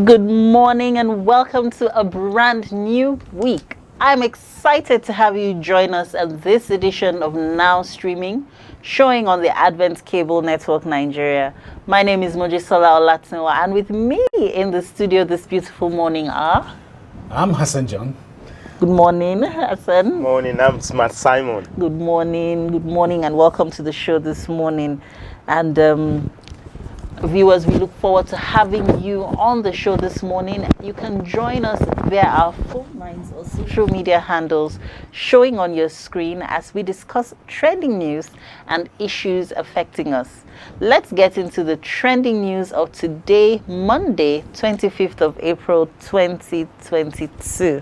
Good morning and welcome to a brand new week. I'm excited to have you join us at this edition of Nowstreaming, showing on the Advent Cable Network Nigeria. My name is Mojisola Olatinwa, and with me in the studio this beautiful morning are... I'm Hassan John. Good morning, Hassan. Good morning, I'm Smart Simon. Good morning, and welcome to the show this morning. And viewers, we look forward to having you on the show this morning. You can join us via our phone lines or social media handles showing on your screen as we discuss trending news and issues affecting us. Let's get into the trending news of today, Monday, 25th of April, 2022.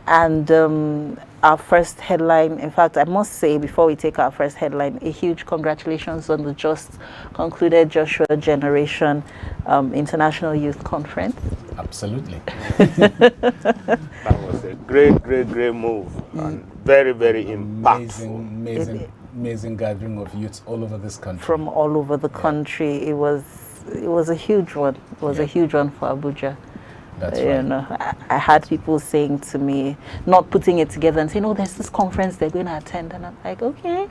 And our first headline, in fact, I must say before we take our first headline, a huge congratulations on the just concluded Joshua Generation International Youth Conference. Absolutely. That was a great move and very impactful. Amazing gathering of youths all over this country. From all over the country. It was a huge one. It was a huge one for Abuja. That's right. You know, I had people saying to me, not putting it together and saying, oh, there's this conference they're going to attend. And I'm like, okay.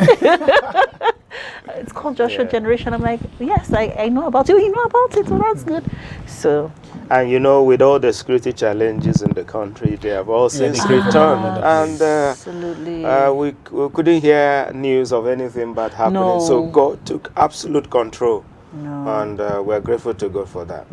It's called Joshua Generation. I'm like, yes, I know about it. You know about it. Well, that's good. So. And you know, with all the security challenges in the country, they have all since returned. And absolutely. We couldn't hear news of anything bad happening. No. So God took absolute control. No. And we're grateful to God for that.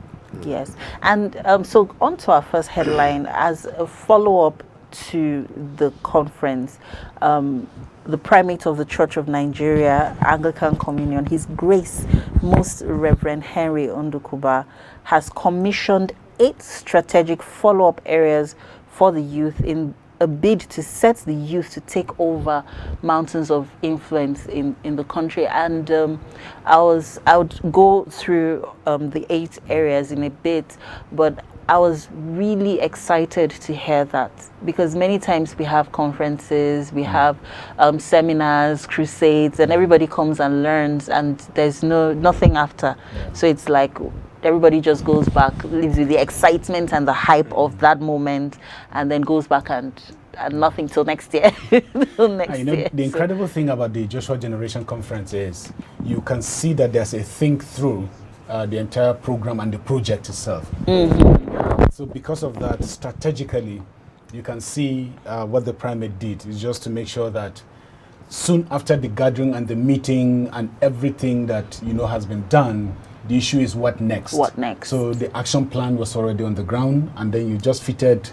Yes. And so on to our first headline. As a follow-up to the conference, the primate of the Church of Nigeria, Anglican Communion, His Grace Most Reverend Henry Ondukuba, has commissioned 8 strategic follow-up areas for the youth in a bid to set the youth to take over mountains of influence in the country. And I would go through the 8 areas in a bit, but I was really excited to hear that, because many times we have conferences, we have seminars, crusades, and everybody comes and learns, and there's nothing after. So it's like everybody just goes back, lives with the excitement and the hype of that moment, and then goes back and nothing till next year. The incredible thing about the Joshua Generation Conference is you can see that there's a think through the entire program and the project itself. So because of that, strategically, you can see what the primate did is just to make sure that soon after the gathering and the meeting and everything that has been done, the issue is what next. What next? So the action plan was already on the ground, and then you just fitted.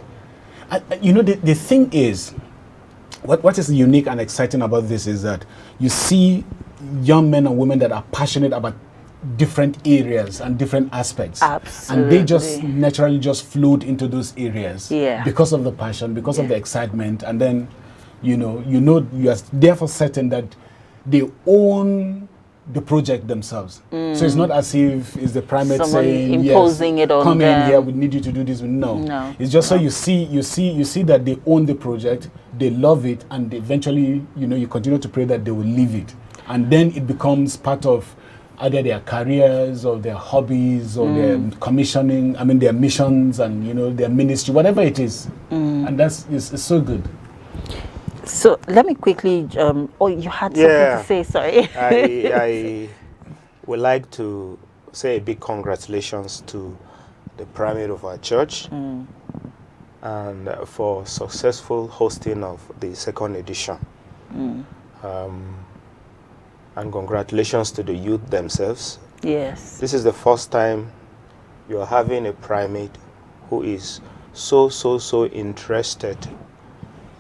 The thing is, what is unique and exciting about this is that you see young men and women that are passionate about different areas and different aspects. Absolutely. And they just naturally just flowed into those areas because of the passion, because of the excitement, and then you are therefore certain that they own the project themselves. So it's not as if it's the primate somebody saying, imposing it on come them. in here, we need you to do this. No. It's just so you see that they own the project, they love it, and eventually, you continue to pray that they will leave it. And then it becomes part of either their careers or their hobbies or their commissioning, their missions and, their ministry, whatever it is. And it's so good. So let me quickly, you had something to say, sorry. I would like to say a big congratulations to the primate of our church and for successful hosting of the second edition. And congratulations to the youth themselves. Yes. This is the first time you're having a primate who is so interested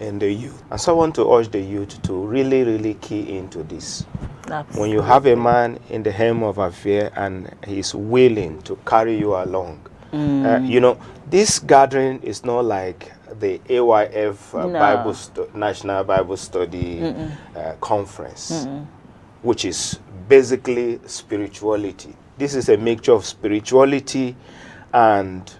in the youth. And so I want to urge the youth to really key into this. Absolutely. When you have a man in the helm of affair and he's willing to carry you along, this gathering is not like the AYF National Bible Study Conference, which is basically spirituality. This is a mixture of spirituality and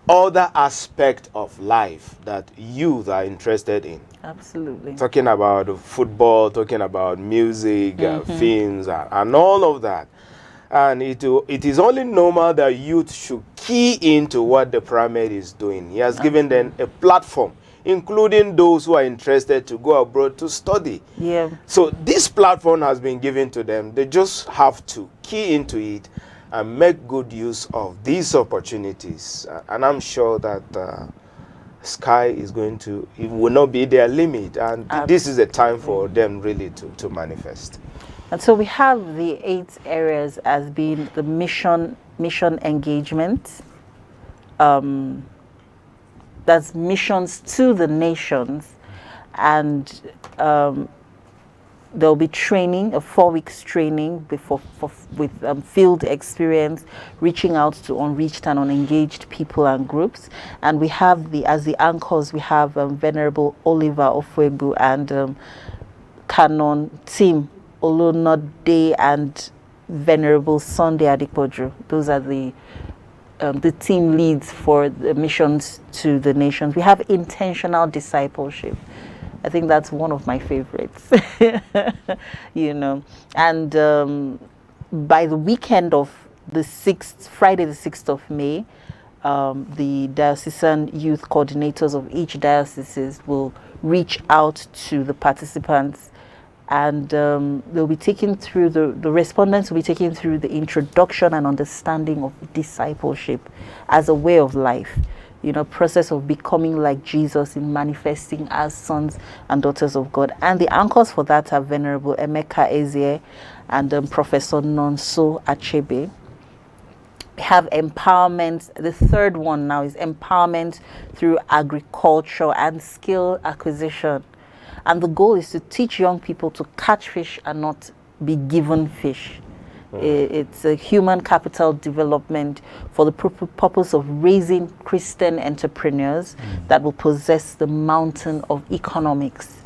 other aspect of life that youth are interested in. Absolutely. Talking about football, talking about music, films, and all of that. And it is only normal that youth should key into what the primate is doing. He has given them a platform, including those who are interested to go abroad to study. Yeah. So this platform has been given to them. They just have to key into it and make good use of these opportunities. And I'm sure that sky is going to, it will not be their limit. And this is a time for them really to manifest. And so we have the 8 areas as being the mission engagement. That's missions to the nations, and there'll be training, a 4 weeks training with field experience, reaching out to unreached and unengaged people and groups. And we have as the anchors, we have Venerable Oliver Ofwebu and Canon Tim Olonode and Venerable Sunday Adipoju. Those are the team leads for the missions to the nations. We have intentional discipleship. I think that's one of my favorites, you know. And by the weekend of the 6th, Friday the 6th of May, the diocesan youth coordinators of each diocese will reach out to the participants, and they'll be taken through, the respondents will be taken through the introduction and understanding of discipleship as a way of life. You know, process of becoming like Jesus in manifesting as sons and daughters of God. And the anchors for that are Venerable Emeka Ezie and Professor Nonso Achebe. We have empowerment. The third one now is empowerment through agriculture and skill acquisition. And the goal is to teach young people to catch fish and not be given fish. It's a human capital development for the purpose of raising Christian entrepreneurs that will possess the mountain of economics.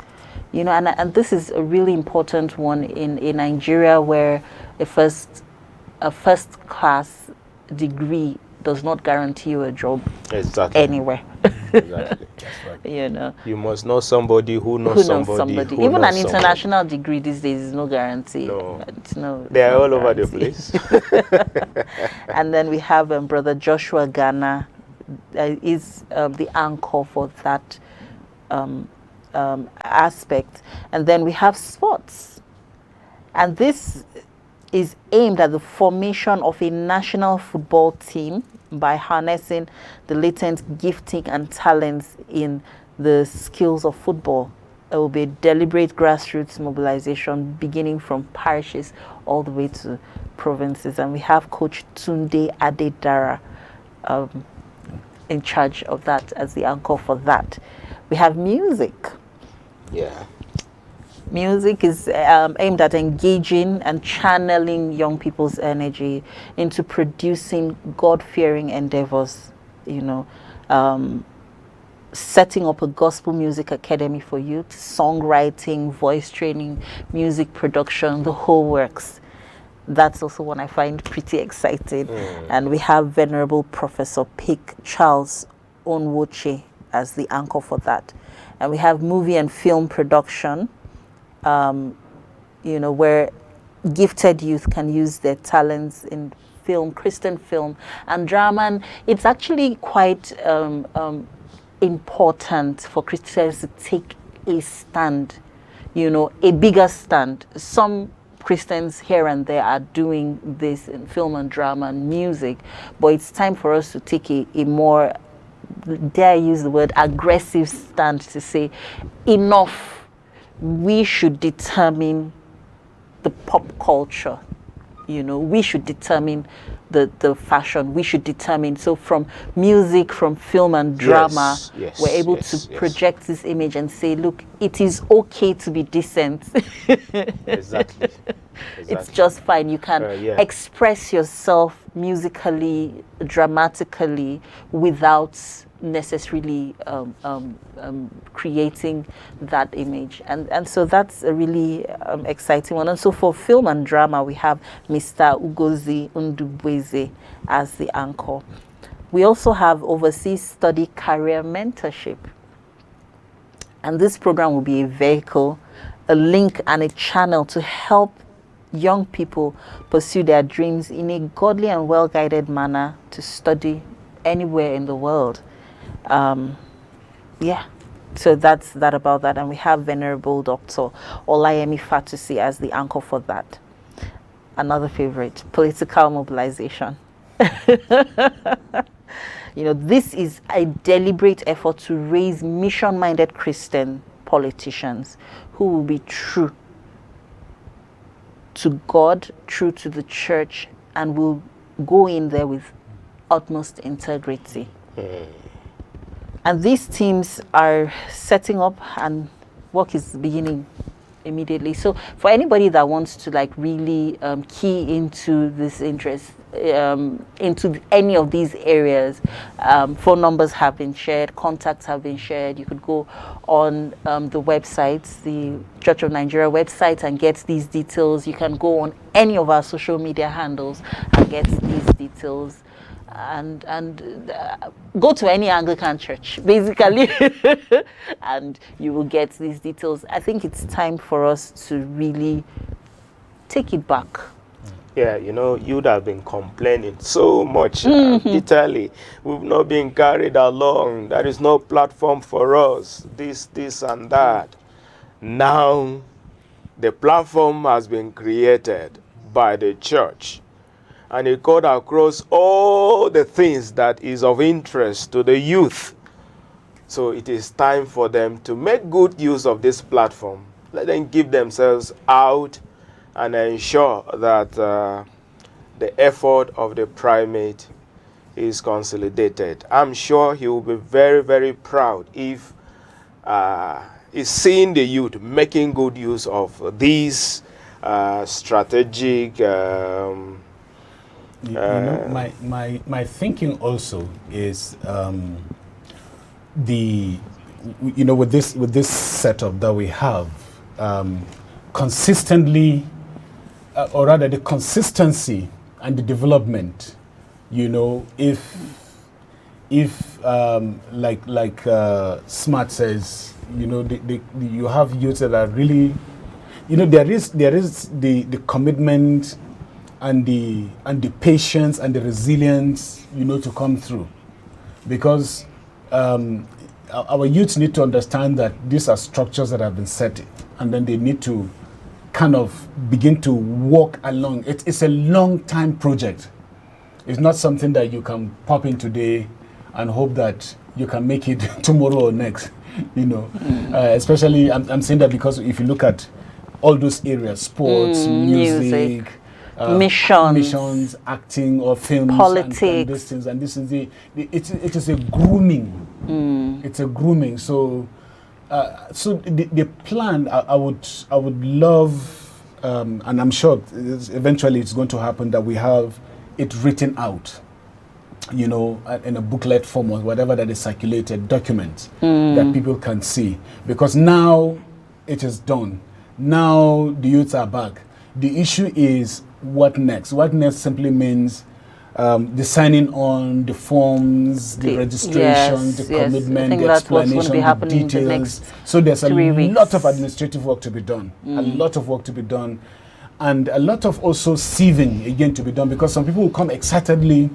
You know, and this is a really important one in Nigeria, where a first class degree does not guarantee you a job anywhere. Exactly. You know, you must know somebody who knows somebody. Even an international degree these days is no guarantee. No, they are all over the place. And then we have Brother Joshua Ghana is the anchor for that aspect. And then we have sports, and this is aimed at the formation of a national football team by harnessing the latent gifting and talents in the skills of football. It will be deliberate grassroots mobilization beginning from parishes all the way to provinces. And we have Coach Tunde Adedara in charge of that as the anchor for that. We have music. Yeah. Music is aimed at engaging and channeling young people's energy into producing God-fearing endeavors, you know, setting up a gospel music academy for youth, songwriting, voice training, music production, the whole works. That's also one I find pretty exciting. And we have Venerable Professor Pick Charles Onwoche as the anchor for that. And we have movie and film production, you know, where gifted youth can use their talents in film, Christian film and drama. And it's actually quite important for Christians to take a stand, you know, a bigger stand. Some Christians here and there are doing this in film and drama and music, but it's time for us to take a more, dare I use the word, aggressive stand to say, enough. We should determine the pop culture, you know, we should determine the fashion, we should determine. So from music, from film and drama, we're able to project this image and say, look, it is okay to be decent. Exactly. It's just fine. You can express yourself musically, dramatically, without necessarily creating that image. And so that's a really exciting one. And so for film and drama, we have Mr. Ugozi Ndubweze as the anchor. We also have overseas study career mentorship. And this program will be a vehicle, a link and a channel to help young people pursue their dreams in a godly and well-guided manner to study anywhere in the world. Yeah, so that's that about that. And we have Venerable Dr. Olayemi Fatusi as the anchor for that. Another favorite, political mobilization. This is a deliberate effort to raise mission-minded Christian politicians who will be true to God, true to the church, and will go in there with utmost integrity. And these teams are setting up, and work is beginning immediately. So for anybody that wants to really key into this interest, into any of these areas, phone numbers have been shared, contacts have been shared. You could go on the websites, the Church of Nigeria website, and get these details. You can go on any of our social media handles and get these details, and go to any Anglican church basically and you will get these details. I think it's time for us to really take it back. Yeah, you'd have been complaining so much bitterly. We've not been carried along. There is no platform for us. This, and that. Now, the platform has been created by the church, and it cut across all the things that is of interest to the youth. So it is time for them to make good use of this platform. Let them give themselves out and ensure that the effort of the primate is consolidated. I'm sure he will be very, very proud if he's seeing the youth making good use of these strategic. My thinking also is with this setup that we have, consistently. Or rather, the consistency and the development, if like Smart says, you have youths that are really, there is the commitment and the patience and the resilience, to come through, because our youths need to understand that these are structures that have been set, and then they need to kind of begin to walk along. It's a long-time project. It's not something that you can pop in today and hope that you can make it tomorrow or next. Especially, I'm saying that because if you look at all those areas, sports, music, missions, acting or films, politics, and these things, and this is it is a grooming. It's a grooming. So the plan, I would love, and I'm sure eventually it's going to happen, that we have it written out, in a booklet form or whatever that is circulated, document that people can see. Because now it is done. Now the youths are back. The issue is what next? What next simply means the signing on, the forms, the registration, the commitment, the explanation, the details. So there's a lot of administrative work to be done, a lot of work to be done, and a lot of also sieving again to be done, because some people will come excitedly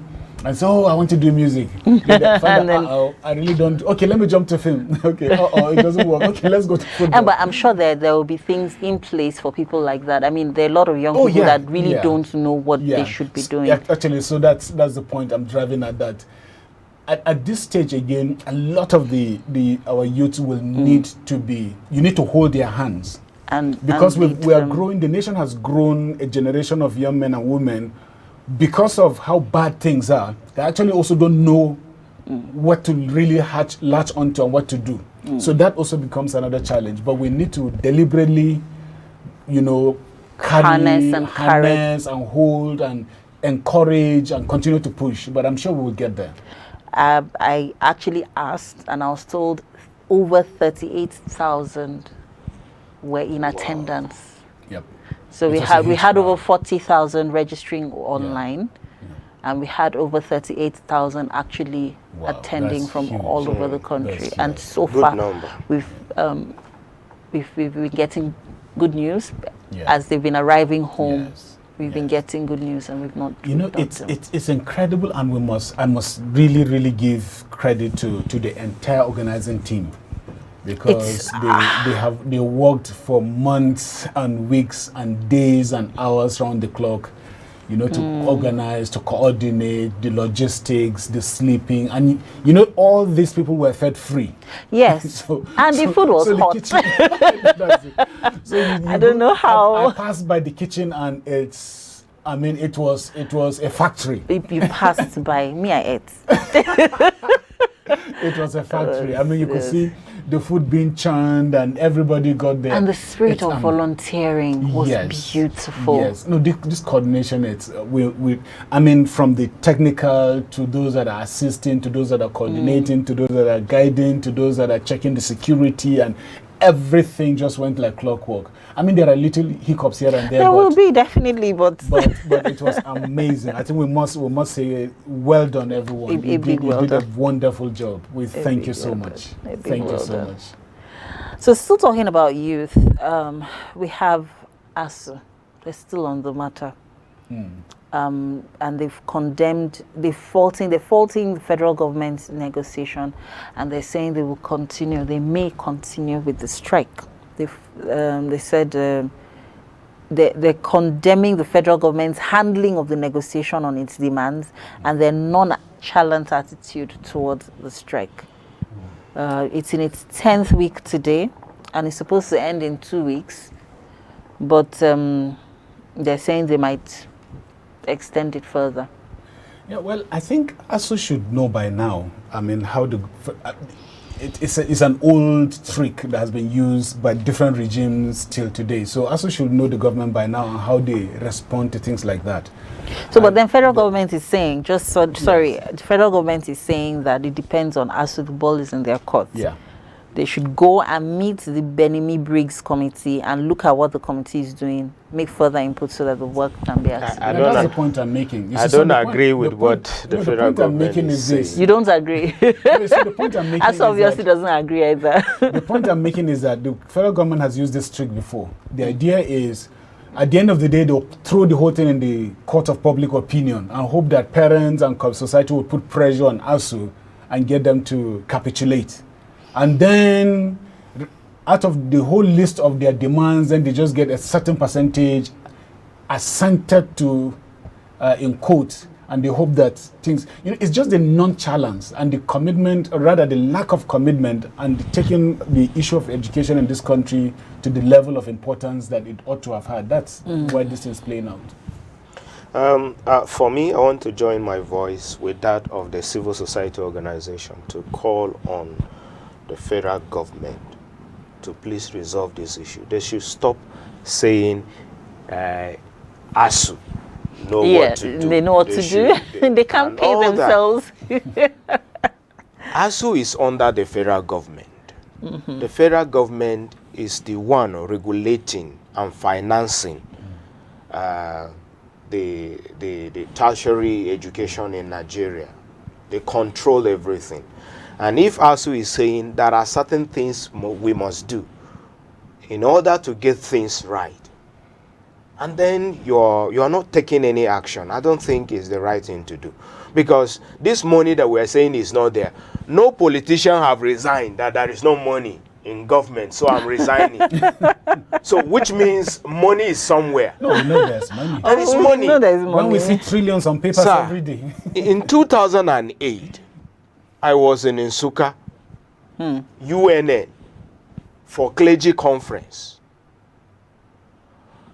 and say, I want to do music. Then I really don't. Okay, let me jump to film. Okay, it doesn't work. Okay, let's go to football. But I'm sure there will be things in place for people like that. I mean, there are a lot of young people that really don't know what they should be doing. Actually, so that's the point I'm driving at. That at this stage again, a lot of our youth will need to be. You need to hold their hands, because we are growing. The nation has grown a generation of young men and women. Because of how bad things are, they actually also don't know what to really latch onto and what to do. So that also becomes another challenge. But we need to deliberately, harness and hold and encourage and continue to push. But I'm sure we will get there. I actually asked, and I was told over 38,000 were in attendance. Yep. So we had over 40,000 registering online, and we had over 38,000 actually attending from all over the country. And so far, we've been getting good news. as they've been arriving home. Yes. We've been getting good news, and we've not. It's incredible, and I must really give credit to the entire organizing team, because they worked for months and weeks and days and hours round the clock, to organize, to coordinate the logistics, the sleeping, and all these people were fed free. Yes, the food was hot. I don't know how. I passed by the kitchen, and it was a factory. You passed by me, I ate. It was a factory. You could see the food being churned, and everybody got there. And the spirit of volunteering was beautiful. Yes. No, this coordination, from the technical to those that are assisting, to those that are coordinating, to those that are guiding, to those that are checking the security, and everything just went like clockwork. There are little hiccups here and there. There will be, definitely, but it was amazing. I think we must say well done, everyone. You did a wonderful job. We thank you so much. Thank you so much. So still talking about youth, we have ASU. They're still on the matter. And they're faulting the federal government's negotiation, and they're saying they may continue with the strike. They said they're condemning the federal government's handling of the negotiation on its demands and their nonchalant attitude towards the strike. It's in its 10th week today, and it's supposed to end in 2 weeks, but they're saying they might extend it further. Yeah, well, I think ASU should know by now. How it's an old trick that has been used by different regimes till today. So ASU should know the government by now and how they respond to things like that. So, but then federal government is saying, the federal government is saying that it depends on ASU. The ball is in their court. Yeah. They should go and meet the Benimi Briggs committee and look at what the committee is doing, make further input so that the work can be That's the point I'm making. I don't agree with what the federal government is saying. You don't agree? The point I'm making ASU obviously doesn't agree either. The point I'm making is that the federal government has used this trick before. The idea is, at the end of the day, they'll throw the whole thing in the court of public opinion and hope that parents and society will put pressure on ASU and get them to capitulate. And then, out of the whole list of their demands, then they just get a certain percentage assented to, in quotes, and they hope that things, it's just the nonchalance and the commitment, or rather the lack of commitment, and taking the issue of education in this country to the level of importance that it ought to have had. That's why this is playing out. For me, I want to join my voice with that of the civil society organization to call on the federal government to please resolve this issue. They should stop saying ASU know what to do. They know what to do. They can't pay themselves. ASU is under the federal government. The federal government is the one regulating and financing the tertiary education in Nigeria. They control everything. And if ASU is saying there are certain things we must do in order to get things right, and then you're not taking any action, I don't think it's the right thing to do. Because this money that we're saying is not there. No politician have resigned that there is no money in government, so I'm resigning. So which means money is somewhere. No, we know there's money. There is money. There's money. When we see trillions on papers every day. In 2008, I was in Nsukka, UNN, for clergy conference.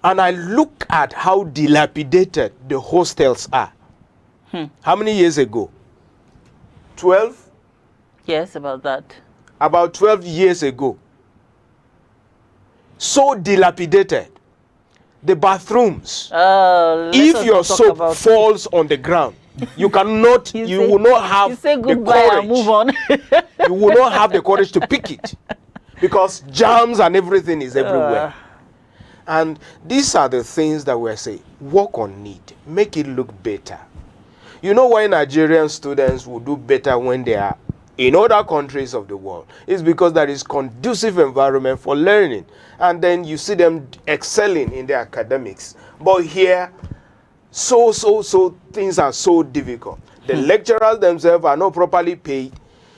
And I look at how dilapidated the hostels are. How many years ago? 12? Yes, about that. About 12 years ago. So dilapidated. The bathrooms. If your soap falls on the ground, you cannot, you will not have say the goodbye courage. and move on. You will not have the courage to pick it because germs and everything is everywhere. And these are the things that we're saying. Work on it. Make it look better. You know why Nigerian students will do better when they are in other countries of the world is because there is conducive environment for learning, and then you see them excelling in their academics. But here, so things are so difficult. The lecturers themselves are not properly paid.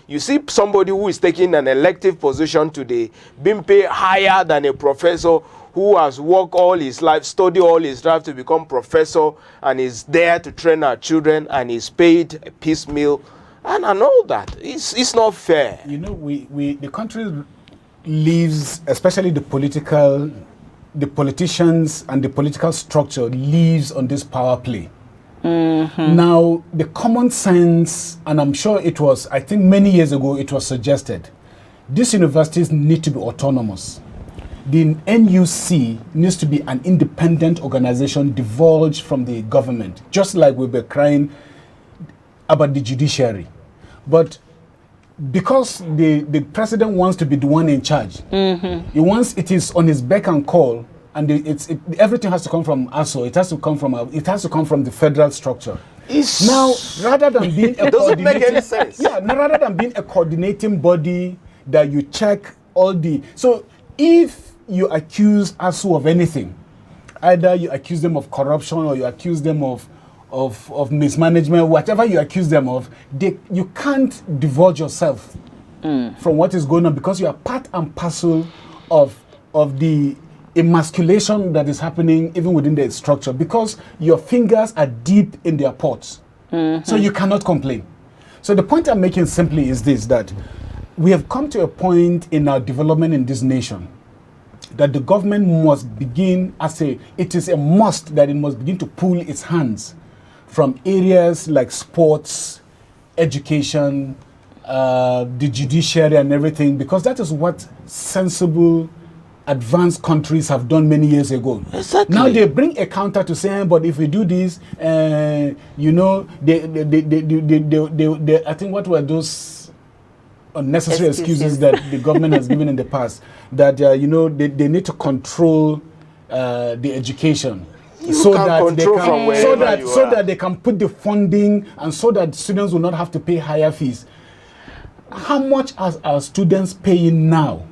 You see somebody who is taking an elective position today being paid higher than a professor who has worked all his life, studied all his life to become professor, and is there to train our children, and is paid a piecemeal, and all that. It's not fair. You know, the country lives, especially the politicians and the political structure lives on this power play. Now, the common sense, and I'm sure it was, I think many years ago, it was suggested, these universities need to be autonomous. The NUC needs to be an independent organization divulged from the government, just like we were crying about the judiciary. But because the president wants to be the one in charge, he wants, it is on his beck and call, and everything has to come from ASO. It has to come from the federal structure. Now, rather than being a doesn't make any sense. Yeah, now, rather than being a coordinating body that you check all the, so if you accuse ASO of anything, either you accuse them of corruption or you accuse them of mismanagement, whatever you accuse them of, you can't divulge yourself from what is going on, because you are part and parcel of the emasculation that is happening even within the structure, because your fingers are deep in their pots. So you cannot complain. So the point I'm making simply is this, that we have come to a point in our development in this nation that the government must begin, it is a must that it must begin to pull its hands from areas like sports, education, the judiciary and everything, because that is what sensible, advanced countries have done many years ago. Exactly. Now they bring a counter to say, but if we do this, you know, they I think, what were those unnecessary excuses that the government has given in the past, that you know, they need to control the education. So that they can put the funding, and so that students will not have to pay higher fees. How much are our students paying now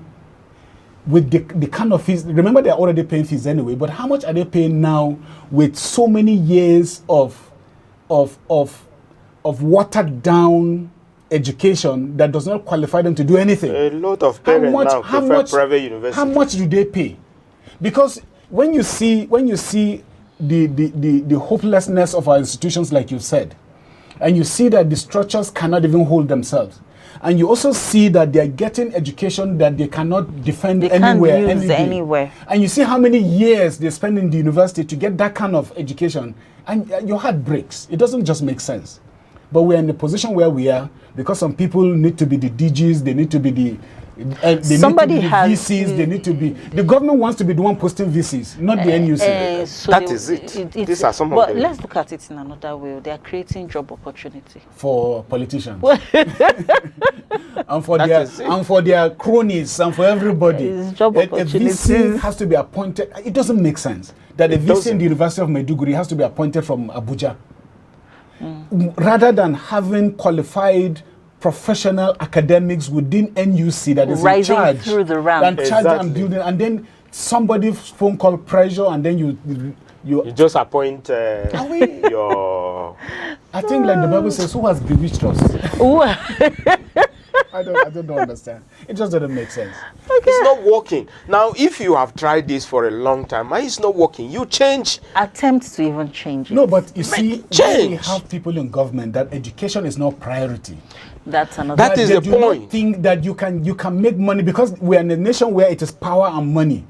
with the kind of fees? Remember, they're already paying fees anyway, but how much are they paying now with so many years of watered down education that does not qualify them to do anything? A lot of parents now prefer private universities. How much do they pay? Because when you see the hopelessness of our institutions, like you said, and you see that the structures cannot even hold themselves, and you also see that they are getting education that they cannot defend anywhere, and you see how many years they spend in the university to get that kind of education, and your heart breaks. It doesn't just make sense. But we're in the position where we are because some people need to be the DGs, they need to be the VCs, they need to be, the government wants to be the one posting VCs, not the NUC. So that is it. These are some of but them. Let's look at it in another way. They are creating job opportunity for politicians and for their cronies and for everybody. It's job A VC has to be appointed. It doesn't make sense that a VC in the University of Maiduguri has to be appointed from Abuja, rather than having qualified professional academics within NUC that is rising in charge through the ranks, and building, and then somebody's phone call pressure, and then you just appoint your. I think, like the Bible says, who has bewitched us? I don't understand. It just doesn't make sense. Okay. It's not working. Now, if you have tried this for a long time and it's not working, you change. Attempts to even change it. No, but you see, when we have people in government that education is not priority. That's another. That is the point. Not think that you can make money, because we are in a nation where it is power and money.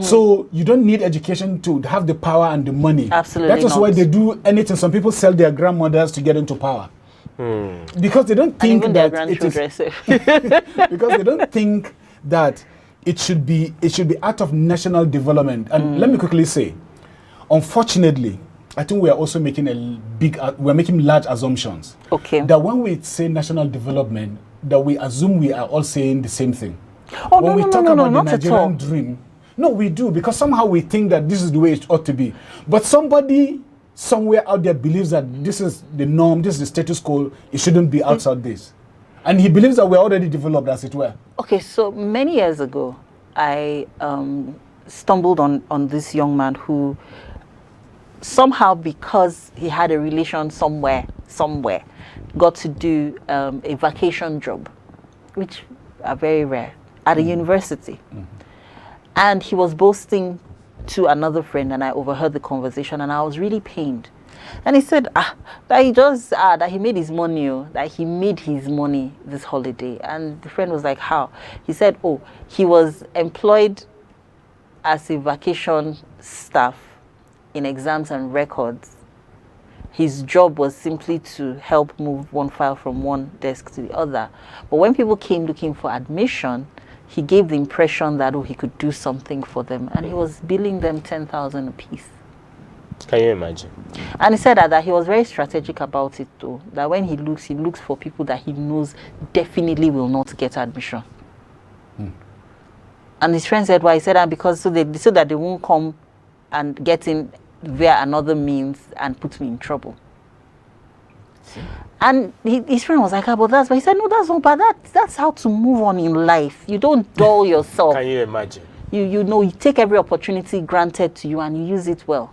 So you don't need education to have the power and the money. Absolutely. That is why they do anything. Some people sell their grandmothers to get into power. Because they don't think that it is because they don't think that it should be out of national development. And let me quickly say, unfortunately, I think we are also making we're making large assumptions. Okay. That when we say national development, that we assume we are all saying the same thing. Oh, when we talk about the not at all. Nigerian dream, no, we do, because somehow we think that this is the way it ought to be. But somebody somewhere out there believes that this is the norm, this is the status quo, it shouldn't be outside this. And he believes that we're already developed, as it were. Okay, so many years ago, I stumbled on this young man who somehow, because he had a relation somewhere, got to do a vacation job, which are very rare, at a university. And he was boasting to another friend, and I overheard the conversation, and I was really pained. And he said, that he made his money, that he made his money this holiday. And the friend was like, how? He said, oh, he was employed as a vacation staff in exams and records. His job was simply to help move one file from one desk to the other. But when people came looking for admission, he gave the impression that, oh, he could do something for them. And he was billing them 10,000 apiece. Can you imagine? And he said that he was very strategic about it too. That when he looks for people that he knows definitely will not get admission. And his friend said, why? He said that because so that they won't come and get in via another means and put me in trouble. And his friend was like, but that's, but he said, no, that's not bad. That's how to move on in life. You don't dull yourself. Can you imagine? You take every opportunity granted to you and you use it well.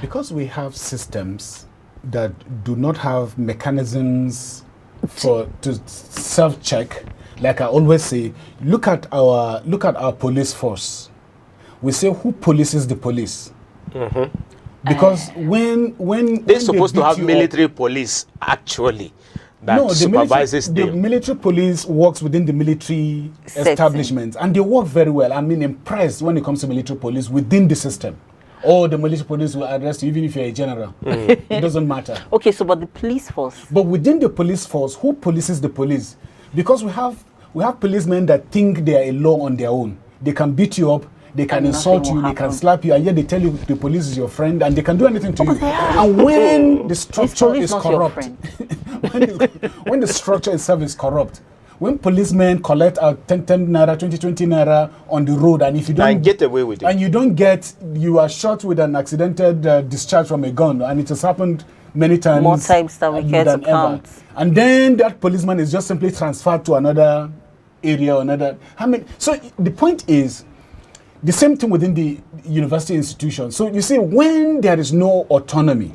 Because we have systems that do not have mechanisms to self-check, like I always say, look at our police force. We say, who polices the police? Because when they're supposed to have military police actually that supervises them. The military police works within the military establishments, and they work very well. I mean, impressed when it comes to military police within the system. Or the military police will arrest you even if you're a general. It doesn't matter. Okay, so but the police force. But within the police force, who polices the police? Because we have policemen that think they are a law on their own. They can beat you up, they can insult you, they can slap you, and yet they tell you the police is your friend and they can do anything to you. And when the structure is corrupt, when the structure itself is corrupt, when policemen collect out 10 naira, 20 naira on the road, and if you don't get away with it, and you are shot with an accidental discharge from a gun, and it has happened many times, more times than we care to count. And then that policeman is just simply transferred to another area or another. So the point is the same thing within the university institution. So you see, when there is no autonomy,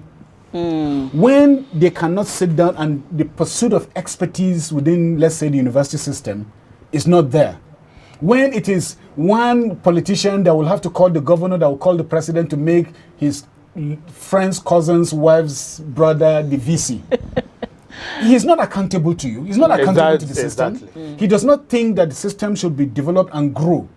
when they cannot sit down and the pursuit of expertise within, let's say, the university system is not there. When it is one politician that will have to call the governor, that will call the president to make his friend's cousin's wife's brother the VC. He is not accountable to you. He's not accountable to the system. He does not think that the system should be developed and grow.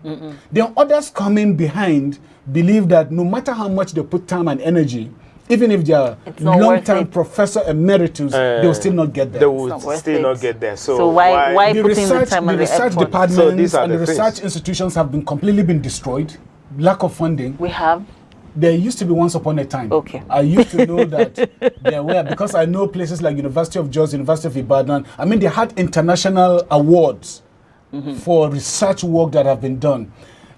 Then others coming behind believe that no matter how much they put time and energy, even if they are long-term professor emeritus, they will still not get there. They will still not get there. So why the put in the time and the research effort? departments and the research institutions have been completely destroyed. Lack of funding. We have. There used to be once upon a time. Okay. I used to know that there were, because I know places like University of Jos, University of Ibadan. I mean, they had international awards for research work that have been done.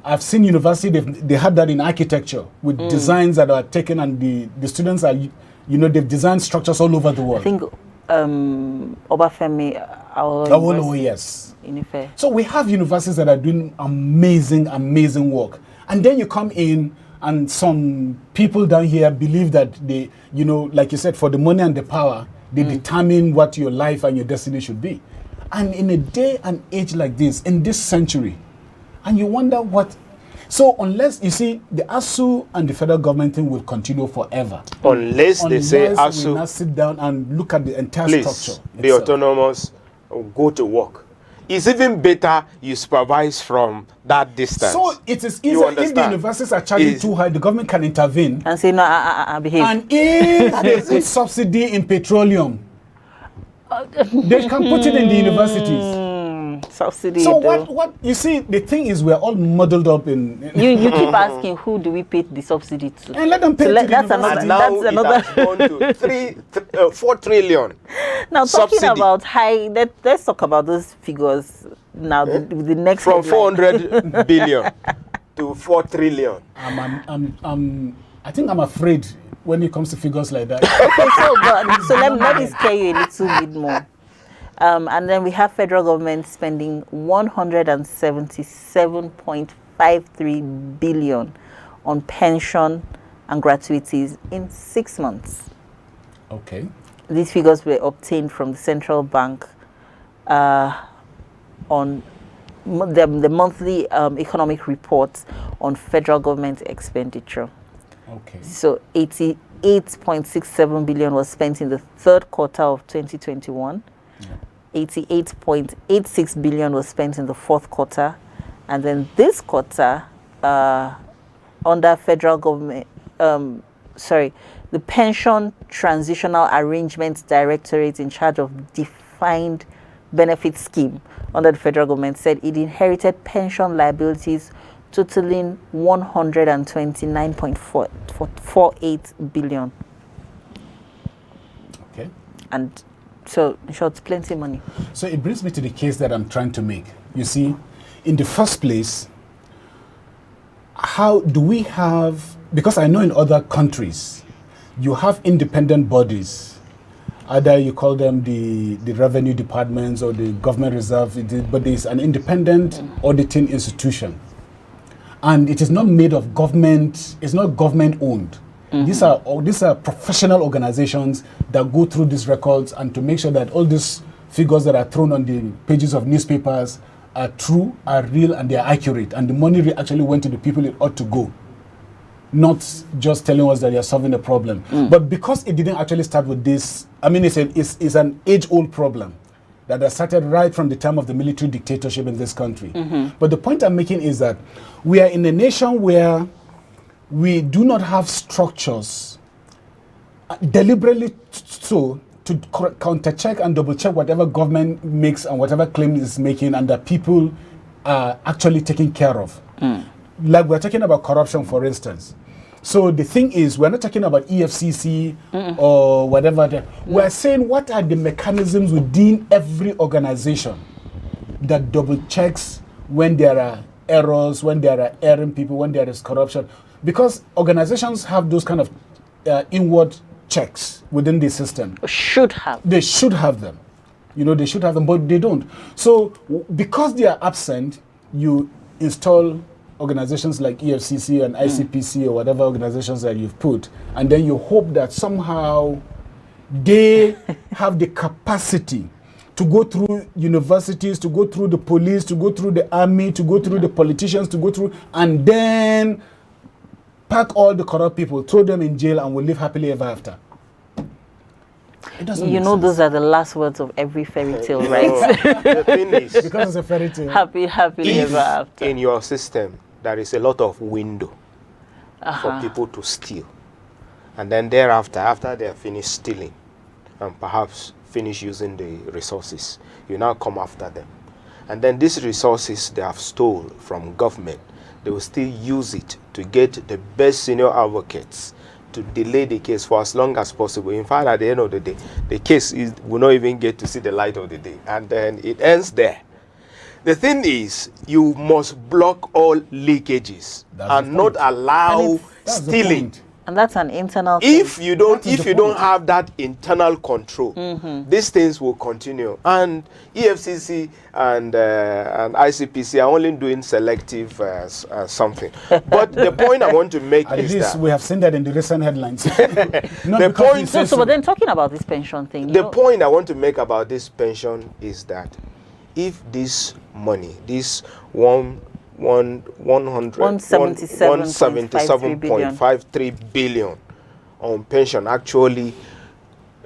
I've seen university, they had that in architecture with designs that are taken, and the students are, they've designed structures all over the world. I think Obafemi, yes. In Ife. So we have universities that are doing amazing work. And then you come in, and some people down here believe that they, like you said, for the money and the power, they determine what your life and your destiny should be. And in a day and age like this, in this century, and you wonder what. So unless, you see, the ASU and the federal government thing will continue forever. Unless they say ASU, we now sit down and look at the entire structure. Be autonomous, go to work. It's even better you supervise from that distance. So it is easier if the universities are charging too high, the government can intervene and say, no, behave. And if they put subsidy in petroleum, they can put it in the universities. Subsidy. So what you see, the thing is, we're all muddled up in you keep asking, who do we pay the subsidy to? And let them pay. So that's another. Now that's another. it has gone to 4 trillion. Now talking subsidy. about high, let's talk about those figures now. The next from headline. 400 billion to 4 trillion. I think I'm afraid when it comes to figures like that. Okay, so let me scare you a little bit more. And then we have federal government spending 177.53 billion on pension and gratuities in 6 months. Okay. These figures were obtained from the central bank on the monthly economic reports on federal government expenditure. Okay. So 88.67 billion was spent in the third quarter of 2021. Yeah. 88.86 billion was spent in the fourth quarter. And then this quarter, under federal government, the Pension Transitional Arrangements Directorate in charge of defined benefit scheme under the federal government said it inherited pension liabilities totaling 129.48 billion. Okay. And so, in short, plenty of money. So it brings me to the case that I'm trying to make. You see, in the first place, how do we have, because I know in other countries, you have independent bodies. Either you call them the revenue departments or the government reserve, but there's an independent auditing institution. And it is not made of government, it's not government owned. These are professional organizations that go through these records and to make sure that all these figures that are thrown on the pages of newspapers are true, are real, and they are accurate. And the money actually went to the people it ought to go. Not just telling us that they are solving a problem. But because it didn't actually start with this, I mean, it's an age-old problem that has started right from the time of the military dictatorship in this country. But the point I'm making is that we are in a nation where we do not have structures deliberately so to counter-check and double-check whatever government makes and whatever claim is making, and that people are actually taken care of. Like we're talking about corruption, for instance. So the thing is, we're not talking about EFCC or whatever. We're saying what are the mechanisms within every organization that double checks when there are errors, when there are erring people, when there is corruption. Because organizations have those kind of inward checks within the system. Should have. They should have them. You know, they should have them, but they don't. So because they are absent, you install organizations like EFCC and ICPC or whatever organizations that you've put, and then you hope that somehow they have the capacity to go through universities, to go through the police, to go through the army, to go through the politicians, to go through, and then pack all the corrupt people, throw them in jail, and we'll live happily ever after. It doesn't You make know, sense. those are the last words of every fairy tale, right? The thing is, Because it's a fairy tale. Happily if ever after. in your system there is a lot of window for people to steal, and then thereafter, after they are finished stealing and perhaps finish using the resources, you now come after them, and then these resources they have stolen from government, they will still use it to get the best senior advocates to delay the case for as long as possible. In fact, at the end of the day, the case will not even get to see the light of the day, and then it ends there. The thing is, you must block all leakages and not allow That's the stealing. point. And that's an internal thing. If you don't, That is if the you don't point. have that internal control, these things will continue. And EFCC and ICPC are only doing selective something. But the point I want to make At is least that we have seen that in the recent headlines. Not the because we point- say So, but then talking about this pension thing, the point I want to make about this pension is that if this money, this 177.53 billion on pension actually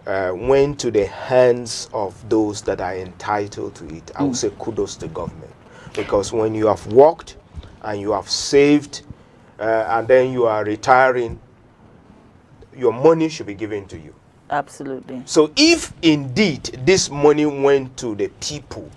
went to the hands of those that are entitled to it, I would say kudos to government. Because when you have worked and you have saved and then you are retiring, your money should be given to you. absolutely. So if indeed this money went to the people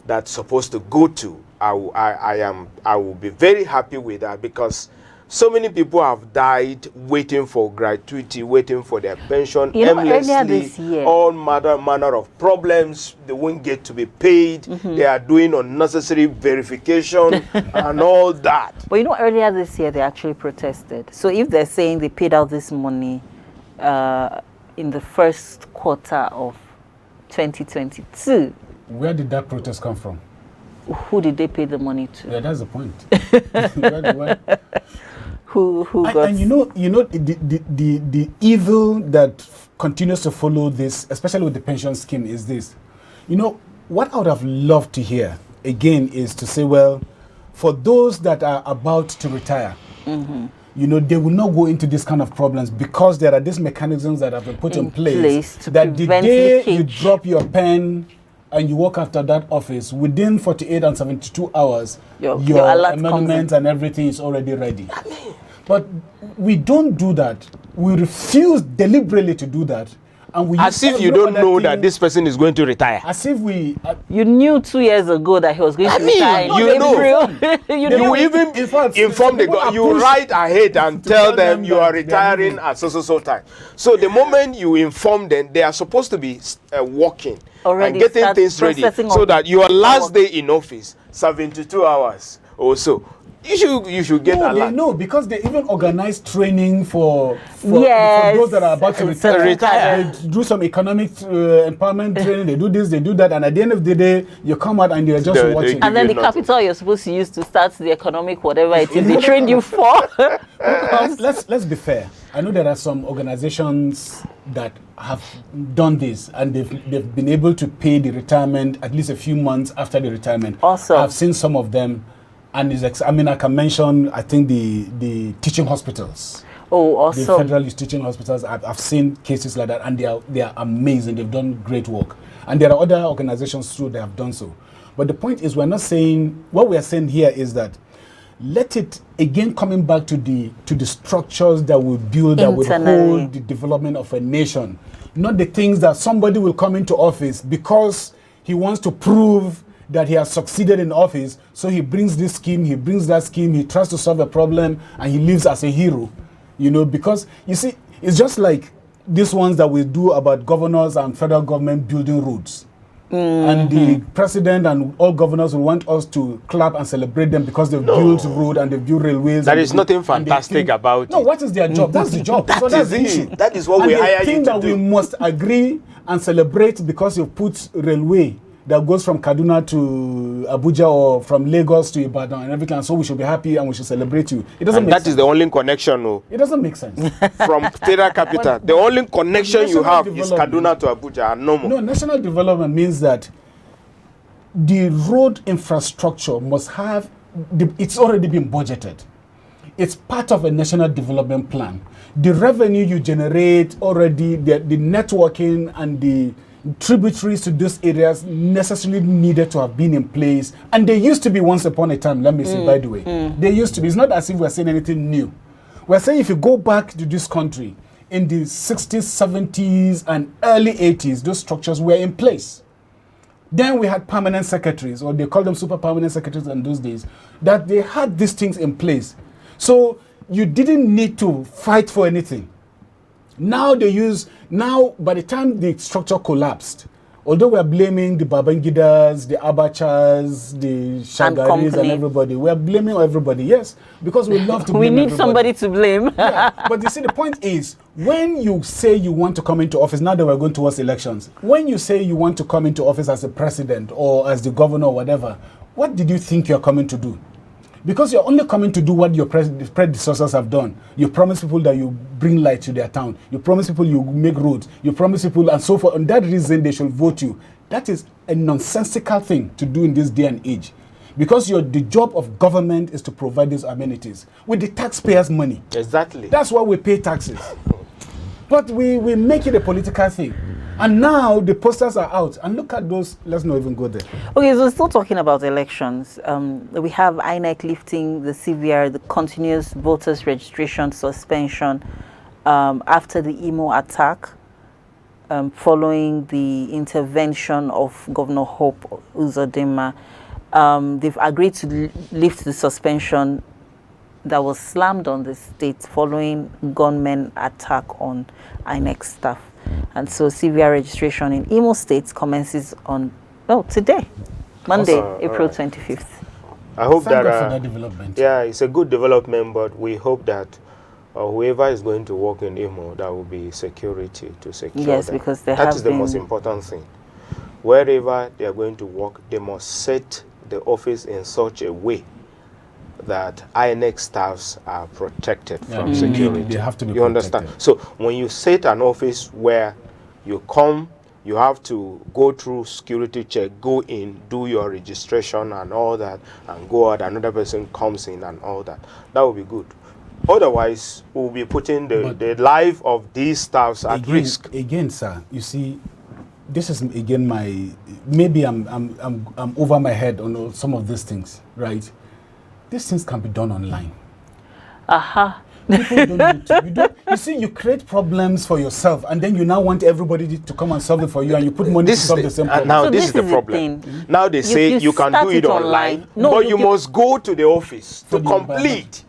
that's supposed to go to, I will be very happy with that, because so many people have died waiting for gratuity, waiting for their pension, You know, earlier endlessly, this year- all manner of problems. They won't get to be paid. They are doing unnecessary verification and all that. But you know, earlier this year they actually protested. So if they're saying they paid out this money in the first quarter of 2022. Where did that protest come from? Who did they pay the money to? Yeah, that's the point. Who got? And the evil that continues to follow this, especially with the pension scheme, is this. What I would have loved to hear again is to say, well, for those that are about to retire, they will not go into this kind of problems because there are these mechanisms that have been put in place that the day you drop your pen and you walk after that office, within 48 and 72 hours, your amendments and everything is already ready. But we don't do that. We refuse deliberately to do that. And we as if you don't know that this person is going to retire. As if we... you knew 2 years ago that he was going to retire. You even inform the government. You write ahead and tell them you are retiring at so time. So the moment you inform them, they are supposed to be working already and getting things ready so that your last day in office, 72 hours or so, you should get a lot. No, because they even organize training for those that are about to retire. They do some economic empowerment training. They do this, they do that, and at the end of the day, you come out and you're just watching. And then the capital you're supposed to use to start the economic whatever it is they trained you for. Let's be fair. I know there are some organizations that have done this and they've been able to pay the retirement at least a few months after the retirement. Awesome. I've seen some of them. And I can mention, I think, the teaching hospitals. Oh, awesome. The federal teaching hospitals. I've seen cases like that, and they are amazing. They've done great work. And there are other organizations too that have done so. But the point is, we're not saying, what we are saying here is that let it, again, coming back to the structures that will build, that will hold the development of a nation. Not the things that somebody will come into office because he wants to prove that he has succeeded in office, so he brings this scheme, he brings that scheme, he tries to solve a problem, and he lives as a hero, because, you see, it's just like these ones that we do about governors and federal government building roads. And the president and all governors will want us to clap and celebrate them because they've built road and they've built railways. There is nothing fantastic about it. No, what is their job? That's the job. That's the issue. That is what we hire you to do. And the thing that we must agree and celebrate because you put railway that goes from Kaduna to Abuja or from Lagos to Ibadan and everything, and so we should be happy and we should celebrate you. It doesn't make sense. That is the only connection. No. It doesn't make sense. From federal capital, the only connection you have is Kaduna to Abuja and no more. No, national development means that the road infrastructure must have, it's already been budgeted. It's part of a national development plan. The revenue you generate already, the networking and the tributaries to those areas necessarily needed to have been in place, and they used to be once upon a time. Let me say, by the way, they used to be. It's not as if we're saying anything new. We're saying if you go back to this country in the 60s, 70s, and early 80s, those structures were in place. Then we had permanent secretaries, or they called them super permanent secretaries in those days, that they had these things in place. So you didn't need to fight for anything. Now by the time the structure collapsed, although we're blaming the Babangidas, the Abachas, the Shagaris and everybody, we're blaming everybody, yes, because we love to blame We need somebody to blame. Yeah, but you see, the point is, when you say you want to come into office, now that we're going towards elections, when you say you want to come into office as a president or as the governor or whatever, what did you think you're coming to do? Because you're only coming to do what your predecessors have done. You promise people that you bring light to their town. You promise people you make roads. You promise people and so forth. And that reason they should vote you. That is a nonsensical thing to do in this day and age. Because the job of government is to provide these amenities with the taxpayers' money. Exactly. That's why we pay taxes. But we make it a political thing. And now the posters are out. And look at those. Let's not even go there. Okay, so still talking about elections. We have INEC lifting the CVR, the continuous voters registration suspension after the Imo attack, following the intervention of Governor Hope Uzodinma. They've agreed to lift the suspension that was slammed on the state following gunmen attack on INEC staff. And so CVR registration in Imo State commences on, today, Monday, awesome. April 25th. I hope Thank God for that development. Yeah, it's a good development, but we hope that whoever is going to work in Imo, that will be security to secure yes, them. because that is the most important thing. wherever they are going to work, they must set the office in such a way that INEC staffs are protected from security. They have to be You understand? So when you set an office where you come, you have to go through security check, go in, do your registration and all that, and go out, another person comes in and all that. That would be good. Otherwise, we'll be putting the life of these staffs at risk. Again, sir, you see, this is again maybe I'm over my head on some of these things, right? These things can be done online. People don't need to. You see, you create problems for yourself, and then you now want everybody to come and solve it for you, and you put money to solve the same problem. Now So this is the problem. Now they say you can do it online, No, but you must go to the office to complete.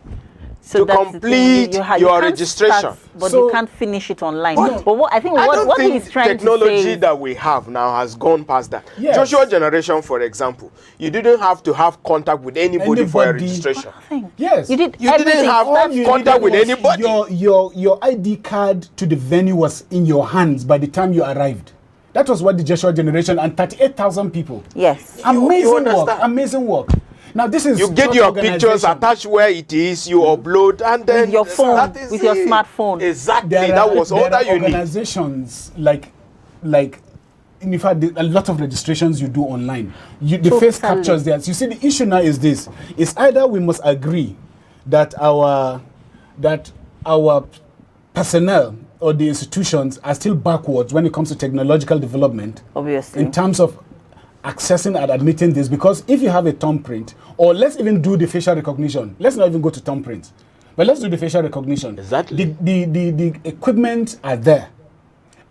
So to complete your can't registration. start, but So- you can't finish it online. But But what I think I what don't think he's trying technology to say is, that we have now has gone past that. Yes. Joshua generation, for example, you didn't have to have contact with anybody for your Anybody. registration. Yes. you did You didn't everything. have That's- you contact with needed anybody. Your ID card to the venue was in your hands by the time you arrived. That was what the Joshua generation and 38,000 people. Yes. Amazing work. understand? Amazing work. Now this is You get church your pictures organization. attached where it is, you upload, and then With your phone, that is with your it. smartphone. Exactly, There that was all there that are you need. organizations like in fact a lot of registrations you do online. The Totally. face captures there. You see, the issue now is this: it's either we must agree that our personnel or the institutions are still backwards when it comes to technological development Obviously. in terms of accessing and admitting this, because if you have a thumbprint, or let's even do the facial recognition, let's not even go to thumbprint, but let's do the facial recognition. Exactly. The equipment are there,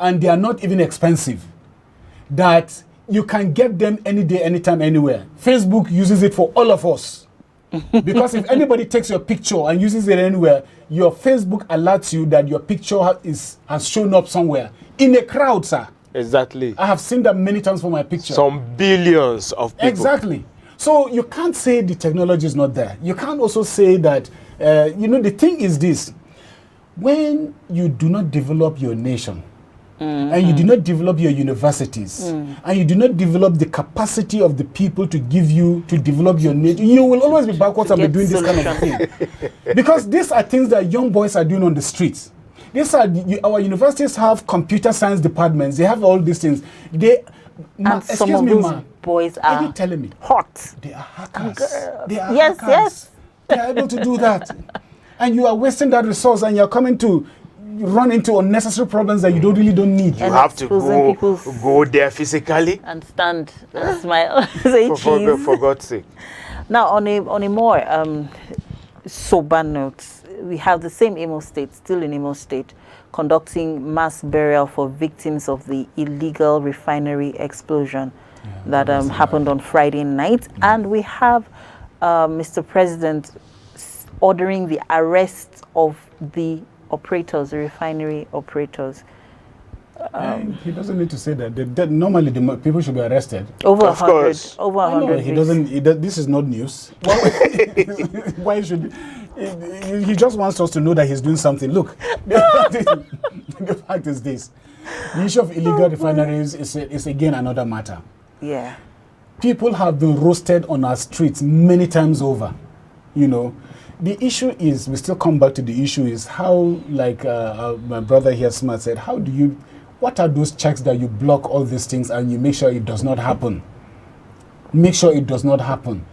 and they are not even expensive, that you can get them any day, anytime, anywhere. Facebook uses it for all of us. Because if anybody takes your picture and uses it anywhere, your Facebook alerts you that your picture has shown up somewhere in a crowd, sir. Exactly. I have seen that many times for my picture. Some billions of people. Exactly. So you can't say the technology is not there. You can't also say that, the thing is this: when you do not develop your nation, and you do not develop your universities, and you do not develop the capacity of the people to develop your nation, you will always be backwards and be get doing this kind of thing. Because these are things that young boys are doing on the streets. Our universities have computer science departments. They have all these things. And some of those boys Are you are telling me? hot. They are hackers. They are Yes, hackers. yes. They are able to do that. And you are wasting that resource, and you're coming to run into unnecessary problems that you don't need. You And have to exposing people's- go there physically. And stand and smile. Say cheese. For God's sake. Now, on a more sober note, we have the same Imo State, still in Imo State, conducting mass burial for victims of the illegal refinery explosion that happened on Friday night. And we have Mr. President ordering the arrest of the operators, the refinery operators. He doesn't need to say that. Normally, the people should be arrested. Over Of 100. course. Over I know, 100. he doesn't. This is not news. Why should he just wants us to know that he's doing something? Look, the fact is this: the issue of illegal refineries is again another matter. Yeah. People have been roasted on our streets many times over. The issue is, we still come back to the issue is how, like my brother here, Smart, said, what are those checks that you block all these things and you make sure it does not happen? Make sure it does not happen.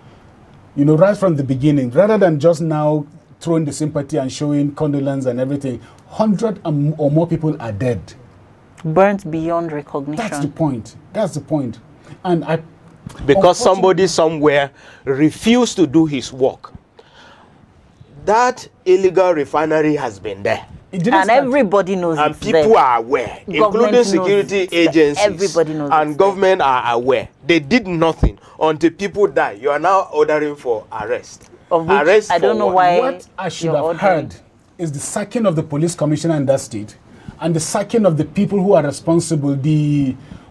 Right from the beginning, rather than just now throwing the sympathy and showing condolence and everything, 100 or more people are dead. Burnt beyond recognition. That's the point. And Because somebody somewhere refused to do his work. That illegal refinery has been there. And everybody knows And it's people there. are aware, Government including knows security it's there. agencies. Everybody knows and it's government are aware. They did nothing until people die. You are now ordering for arrest. Of which Arrest I don't for know what? why. What I should you're have ordering. heard is the sacking of the police commissioner in that state, and the sacking of the people who are responsible.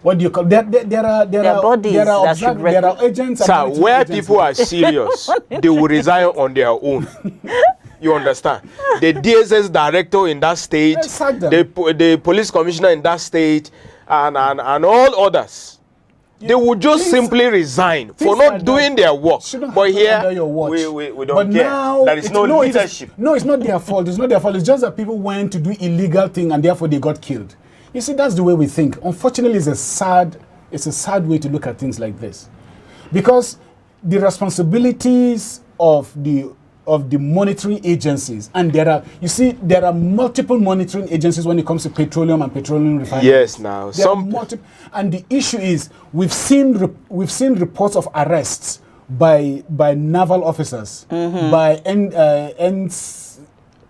What do you call? There are bodies that should there are agents. and Sir, monitoring where agencies. people are serious, they will resign on their own. You understand? The DSS director in that state, Sack them. the police commissioner in that state, and all others. They would just simply resign for not doing their work. But here, we don't care. Now, there is no leadership. No, it's not their fault. It's not their fault. It's just that people went to do illegal thing and therefore they got killed. You see, that's the way we think. Unfortunately, it's a sad way to look at things like this. Because the responsibilities of the monitoring agencies, and there are multiple monitoring agencies when it comes to petroleum and petroleum refining. Yes, now and the issue is we've seen reports of arrests by naval officers, by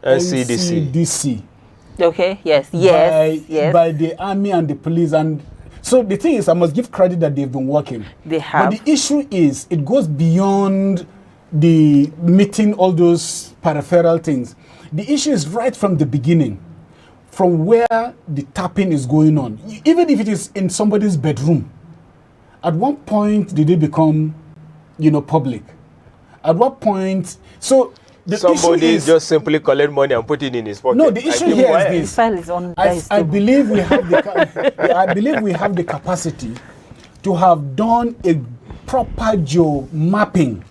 NCDC. Okay. Yes. By the army and the police. And so the thing is, I must give credit that they've been working. They have. But the issue is, it goes beyond the meeting all those peripheral things. The issue is right from the beginning, from where the tapping is going on. Even if it is in somebody's bedroom, at what point did it become, public? At what point? So somebody just simply collect money and put it in his pocket. No, the issue here is this. The file is on. I believe we have the capacity to have done a proper mapping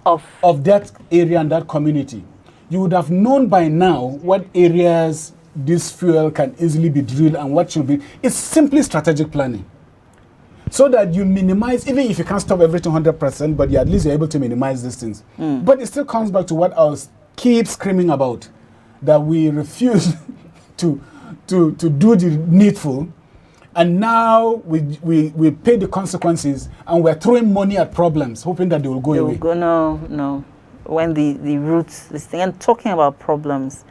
of that area and that community. You would have known by now what areas this fuel can easily be drilled and what should be. It's simply strategic planning, so that you minimize, even if you can't stop everything 100%, but at least you're able to minimize these things. But it still comes back to what I keep screaming about, that we refuse to do the needful, and now we pay the consequences, and we're throwing money at problems, hoping that they will go away. No. When the roots, this thing, and talking about problems,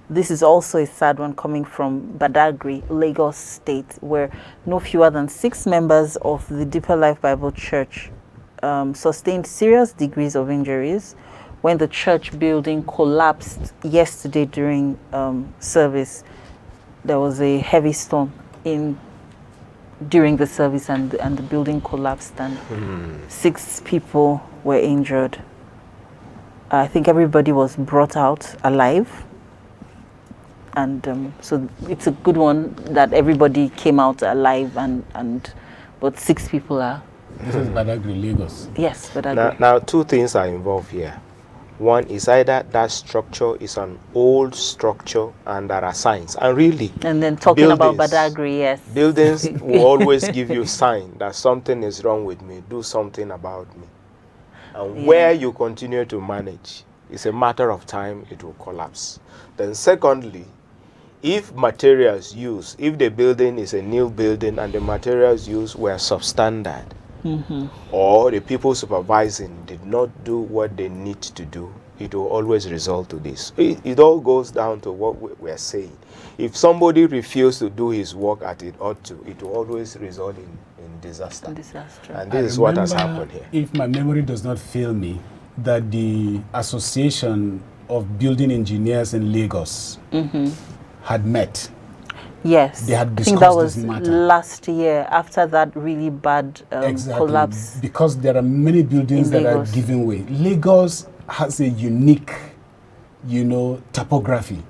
this is also a sad one coming from Badagry, Lagos State, where no fewer than 6 members of the Deeper Life Bible Church sustained serious degrees of injuries when the church building collapsed yesterday during service. There was a heavy storm during the service, and the building collapsed, and 6 people were injured. I think everybody was brought out alive. And so it's a good one that everybody came out alive, but 6 people are. This is Badagry, Lagos. Yes, Badagry. Now 2 things are involved here. One is either that structure is an old structure and there are signs. And really, and then talking about Badagry, yes. Buildings will always give you sign that something is wrong with me, do something about me. And where you continue to manage, it's a matter of time it will collapse. Then secondly, if materials used, if the building is a new building and the materials used were substandard, or the people supervising did not do what they need to do, it will always result to this. It all goes down to what we're saying. If somebody refuses to do his work as it ought to, it will always result in disaster. And this is what has happened here. If my memory does not fail me, that the Association of Building Engineers in Lagos had met. Yes, they had discussed I think that was this matter last year after that really bad collapse. Because there are many buildings that are giving way. Lagos has a unique, topography.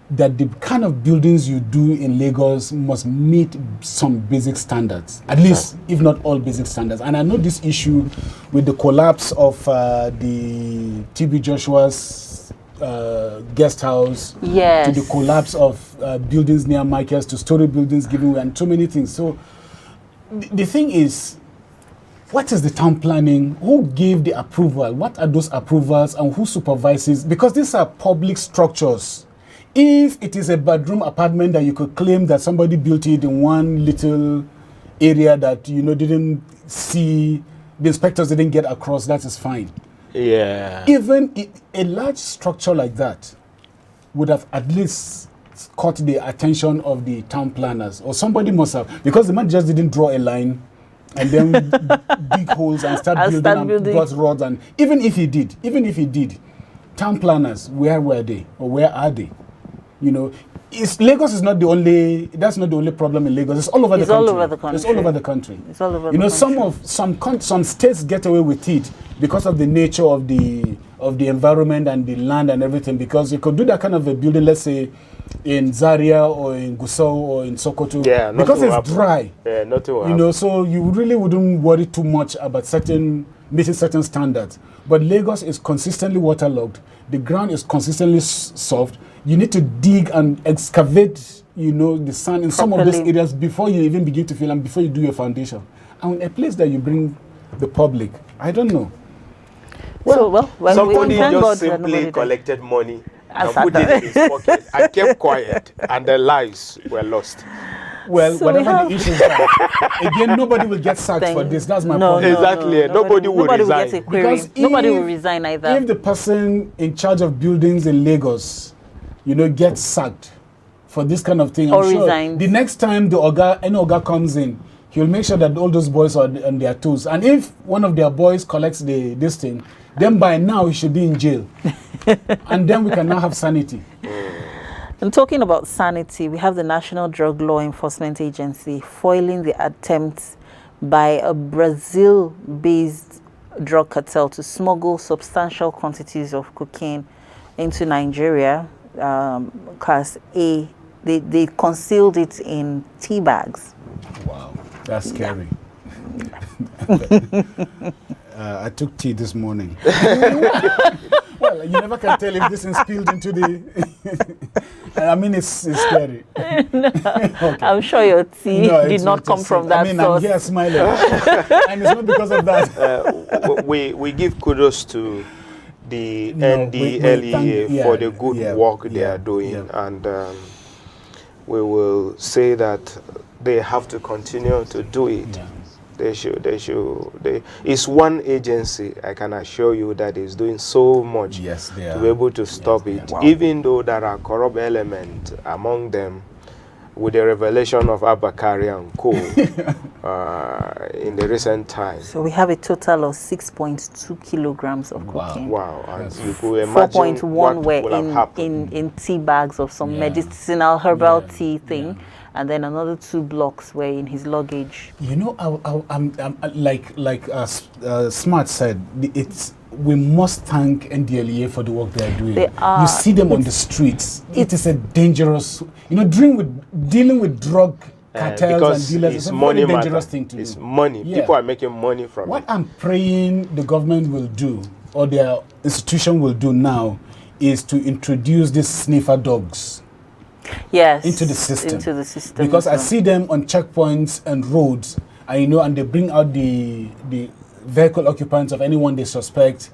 That the kind of buildings you do in Lagos must meet some basic standards, at least, if not all basic standards. And I know this issue with the collapse of the TB Joshua's guest house, to the collapse of buildings near Michael's, to story buildings giving way, and so many things. So the thing is, what is the town planning? Who gave the approval? What are those approvals, and who supervises? Because these are public structures. If it is a bedroom apartment that you could claim that somebody built it in one little area that didn't see, the inspectors didn't get across, that is fine. Yeah. Even a large structure like that would have at least caught the attention of the town planners, or somebody must have, because the man just didn't draw a line and then dig holes and start building and brought rods. And even if he did, town planners, where were they, or where are they? Lagos is not the only. That's not the only problem in Lagos. It's all over the country. All over the country. It's all over the country. It's all over the country. Some states get away with it because of the nature of the of the environment and the land and everything, because you could do that kind of a building, let's say, in Zaria or in Gusau or in Sokoto, because it's dry. Yeah, nothing will you know, so you really wouldn't worry too much about meeting certain standards. But Lagos is consistently waterlogged. The ground is consistently soft. You need to dig and excavate, you know, the sand in some of those areas before you even begin to fill and before you do your foundation. And a place that you bring the public, I don't know. Well, somebody just simply collected money and put it in his pocket and kept quiet, and their lives were lost. Well, so whatever the issues are, again, nobody will get sacked for this. That's my point. Exactly. Nobody will resign. Get a query. Because nobody will resign either. If the person in charge of buildings in Lagos, you know, gets sacked for this kind of thing, or I'm sure resigns, the next time any Oga comes in, he'll make sure that all those boys are on their toes. And if one of their boys collects this thing, then by now he should be in jail. And then we can now have sanity. And talking about sanity, we have the National Drug Law Enforcement Agency foiling the attempts by a Brazil-based drug cartel to smuggle substantial quantities of cocaine into Nigeria. Class A, they concealed it in tea bags. Wow, that's scary. I took tea this morning. Well, you never can tell if this is spilled into the... I mean, it's scary. No, okay. I'm sure your tea did not come from that source. I'm here smiling. And it's not because of that. We give kudos to the NDLEA for the good work they are doing. And we will say that they have to continue to do it. Yeah. It's one agency, I can assure you, that is doing so much to be able to stop it. Wow. Even though there are corrupt elements among them, with the revelation of Abakari and Co. In the recent times. So we have a total of 6.2 kilograms of cocaine. Wow. And you could imagine 4.1 were in tea bags of some medicinal herbal tea thing. And then another 2 blocks were in his luggage. You know, I'm like Smart said, we must thank NDLEA for the work they are doing. You see them on the streets. It is a dangerous, dealing with drug cartels and dealers is a very dangerous thing to do. It's money. Yeah. People are making money from it. What I'm praying the government will do, or their institution will do now, is to introduce these sniffer dogs. Yes, into the system. Because I see them on checkpoints and roads, and they bring out the vehicle occupants of anyone they suspect,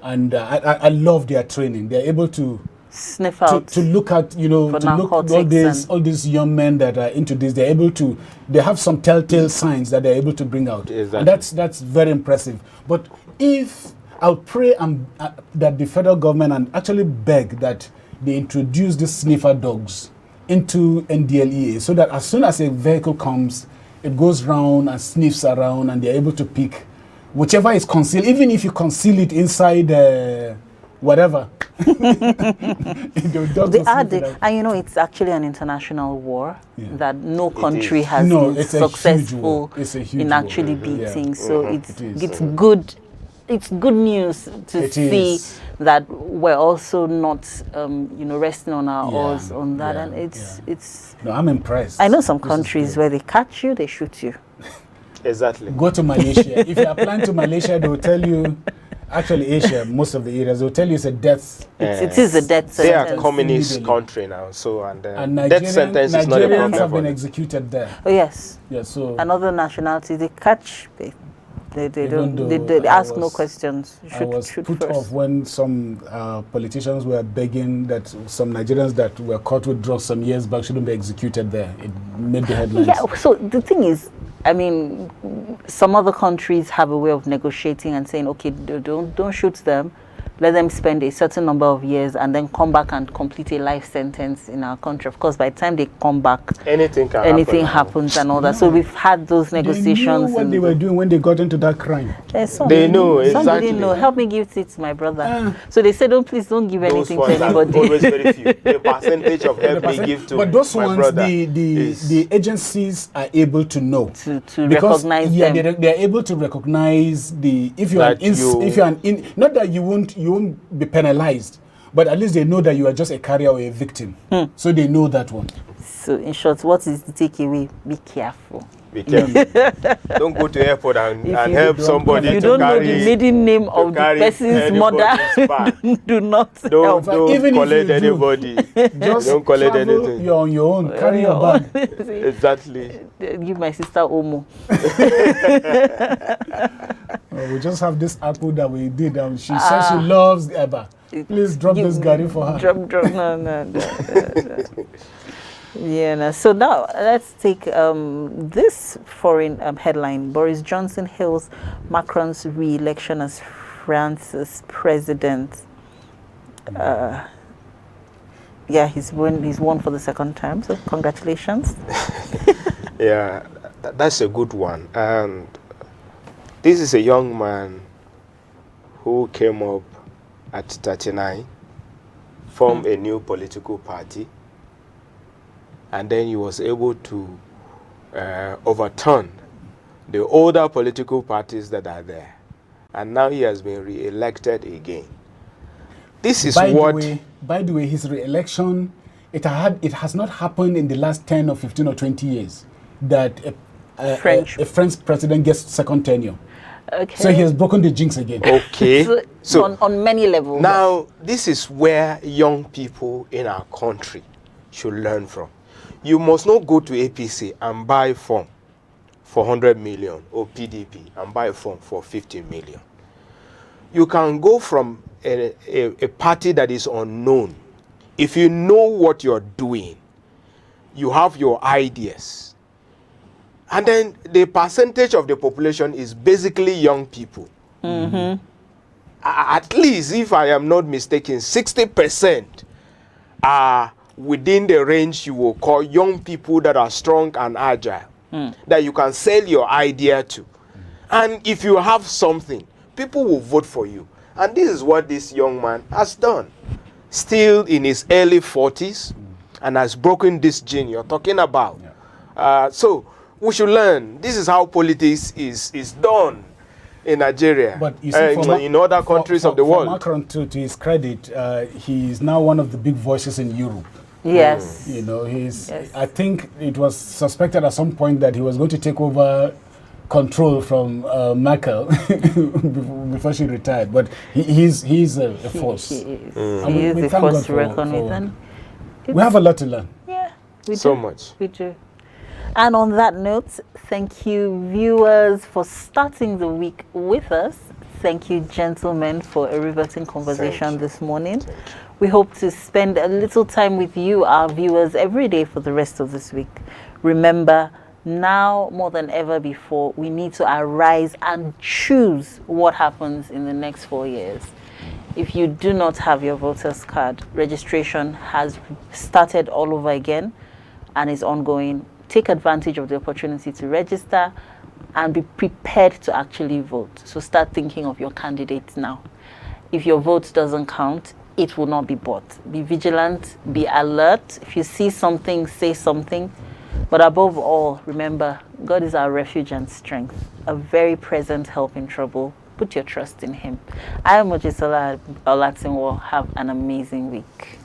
and I love their training. They're able to sniff out, to look at, to look at all these young men that are into this. They have some telltale signs that they're able to bring out. Exactly. And that's very impressive. But I'll pray that the federal government and actually beg that they introduce these sniffer dogs into NDLEA, so that as soon as a vehicle comes, it goes round and sniffs around, and they're able to pick whichever is concealed, even if you conceal it inside whatever. And it's actually an international war that no country has been successful in actually beating. So it's good. It's good news to see that we're also not, resting on our oars on that, and it's. No, I'm impressed. I know some countries where they catch you, they shoot you. Exactly. Go to Malaysia. If you're applying to Malaysia, they will tell you. Actually, Asia, most of the areas, they'll tell you it's a death. It is a death sentence. They are a communist country now, so and death sentence is not a problem. Nigerians have been executed there. Oh yes. Yeah. So another nationality, they catch. They ask no questions. I was put off when some politicians were begging that some Nigerians that were caught with drugs some years back shouldn't be executed there. It made the headlines. Yeah, so the thing is, I mean, some other countries have a way of negotiating and saying, okay, don't shoot them. Let them spend a certain number of years and then come back and complete a life sentence in our country. Of course, by the time they come back, anything happens and all that. So we've had those negotiations. They knew what they were doing when they got into that crime. They know exactly. Some didn't know. Help me give it to my brother. So they said, please don't give anything to anybody. Always very few. The percentage of help they give to but those my ones, brother the agencies are able to know to recognize them. They're able to recognize if you are not that you you won't be penalized. But at least they know that you are just a carrier or a victim. So they know that one. So in short, what is the takeaway? Be careful. Be careful. Don't go to airport and help somebody If you to don't know carry. the maiden name of the person's mother, do not help. Don't Even if collect you do, anybody. Just Don't collect travel, anything. you're on your own. Carry your bag. Exactly. Give my sister Omo. We just have this apple that we did. She says she loves Eba. Please drop this garden for her. Drop. No. Yeah. No. So now let's take this foreign headline. Boris Johnson hails Macron's re-election as France's president. Yeah, he's won for the second time. So congratulations. Yeah, that's a good one. And this is a young man who came up at 39, formed a new political party, and then he was able to overturn the older political parties that are there. And now he has been re-elected again. This is by the way, his re-election, it has not happened in the last 10 or 15 or 20 years that a French president gets second tenure. Okay. So he has broken the jinx again. Okay. So on many levels. Now, this is where young people in our country should learn from. You must not go to APC and buy form for 100 million or PDP and buy a form for 50 million. You can go from a party that is unknown. If you know what you're doing, you have your ideas. And then the percentage of the population is basically young people. Mm-hmm. At least, if I am not mistaken, 60% are within the range you will call young people that are strong and agile, that you can sell your idea to. And if you have something, people will vote for you. And this is what this young man has done. Still in his early 40s and has broken this gene you're talking about. Yeah. So we should learn. This is how politics is done in Nigeria, but you see, in other countries of the world. For Macron, to his credit, he is now one of the big voices in Europe. Yes. You know, I think it was suspected at some point that he was going to take over control from Merkel before she retired, but he's a force. He is a force to reckon with. And we have a lot to learn. Yeah, we do. So much. We do. And on that note, thank you, viewers, for starting the week with us. Thank you, gentlemen, for a riveting conversation this morning. We hope to spend a little time with you, our viewers, every day for the rest of this week. Remember, now more than ever before, we need to arise and choose what happens in the next 4 years. If you do not have your voter's card, registration has started all over again and is ongoing. Take advantage of the opportunity to register and be prepared to actually vote. So start thinking of your candidates now. If your vote doesn't count, it will not be bought. Be vigilant, be alert. If you see something, say something. But above all, remember, God is our refuge and strength, a very present help in trouble. Put your trust in Him. I am Mojisola Olatinwo. Have an amazing week.